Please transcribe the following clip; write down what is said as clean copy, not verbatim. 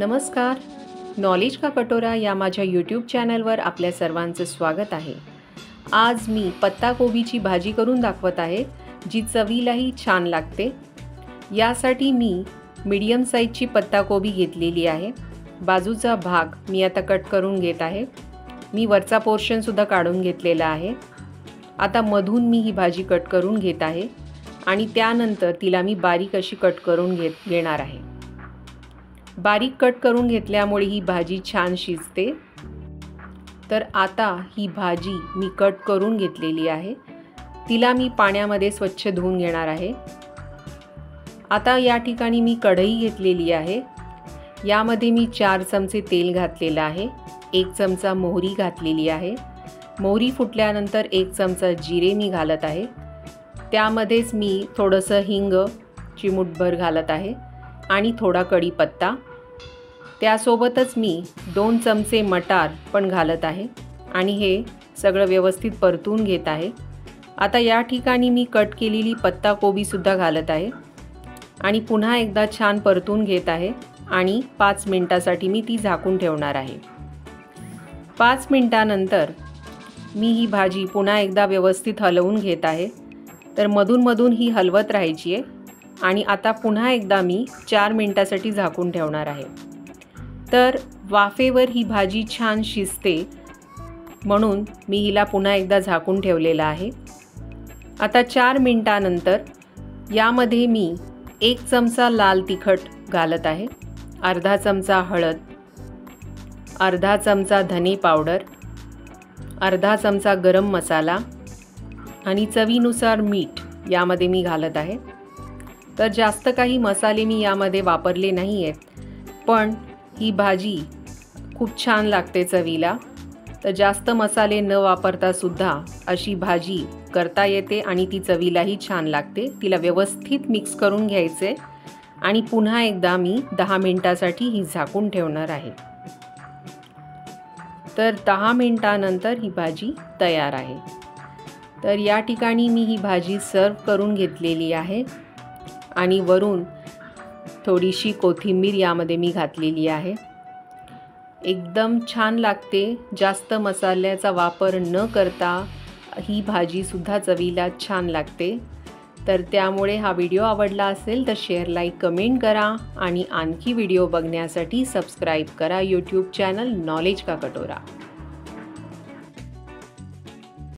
नमस्कार, नॉलेज का कटोरा या माझ्या यूट्यूब चॅनलवर आपल्या सर्वांचं स्वागत आहे। आज मी पत्ताकोबीची भाजी करून दाखवत आहे, जी चवीलाही छान लागते। यासाठी मी मीडियम साईजची पत्ताकोबी घेतलेली आहे। बाजूचा भाग मी आता कट करून घेत आहे। मी वरचा पोर्शन सुद्धा काढून घेतलेला आहे। आता मधून मी ही भाजी कट करून घेत आहे आणि त्यानंतर तिला मी बारीक अशी कट करून घेणार आहे। बारीक कट करून घेतल्यामुळे ही भाजी छान शिजते। तर आता ही भाजी मी कट करून घेतलेली आहे, तिला मी पाण्यामध्ये स्वच्छ धुवून घेणार आहे। आता या ठिकाणी मी कढई घेतलेली आहे। यामध्ये मी 4 चमचे तेल घातलेले आहे। 1 चमचा मोहरी घातलेली आहे। मोहरी फुटल्यानंतर 1 चमचा जिरे मी घालत आहे। त्यामध्येच मी थोडंसं हिंग चिमूटभर घालत आहे आणि थोडा कढीपत्ता। त्यासोबतच मी 2 चमचे मटार पण घालत आहे आणि हे सगळं व्यवस्थित परतून घेत आहे। आता या ठिकाणी मी कट केलेली पत्ताकोबी सुद्धा घालत आहे आणि पुन्हा एकदा छान परतून घेत आहे आणि 5 मिनिटासाठी मी ती झाकून ठेवणार आहे। 5 मिनिटानंतर मी ही भाजी पुन्हा एकदा व्यवस्थित हलवून घेत आहे। तर मधून ही हलवत राहायची आहे आणि आता पुन्हा एकदा मी 4 मिनिटासाठी झाकून ठेवणार आहे। तर वाफेवर ही भाजी छान शिजते म्हणून मी हिला पुन्हा एकदा झाकून ठेवलेला आहे। आता 4 मिनिटानंतर यामध्ये मी 1 चमचा लाल तिखट घालत आहे, अर्धा चमचा हळद, अर्धा चमचा धने पावडर, अर्धा चमचा गरम मसाला आणि चवीनुसार मीठ यामध्ये मी घालत आहे। तर जास्त काही मसाले मी यामध्ये वापरले नाही आहेत, पण ही भाजी खूप छान लागते चवीला। तर जास्त मसाले न वापरता सुद्धा अशी भाजी करता येते आणि ती चवीलाही छान लागते। तिला व्यवस्थित मिक्स करून घ्यायचे आणि पुन्हा एकदा मी 10 मिनिटासाठी ही झाकून ठेवणार आहे। तर 10 मिनिटानंतर ही भाजी तयार आहे। तर या ठिकाणी मी ही भाजी सर्व करून घेतलेली आहे आणि वरून थोडीशी कोथिंबीर यामध्ये मी घातलेली आहे। एकदम छान लागते। जास्त मसाल्याचा वापर न करता ही भाजी सुद्धा चवीला छान लागते। तर त्यामुळे हा व्हिडिओ आवडला असेल तर शेअर, लाईक, कमेंट करा आणि आणखी व्हिडिओ बघण्यासाठी सबस्क्राईब करा यूट्यूब चॅनल नॉलेज का कटोरा।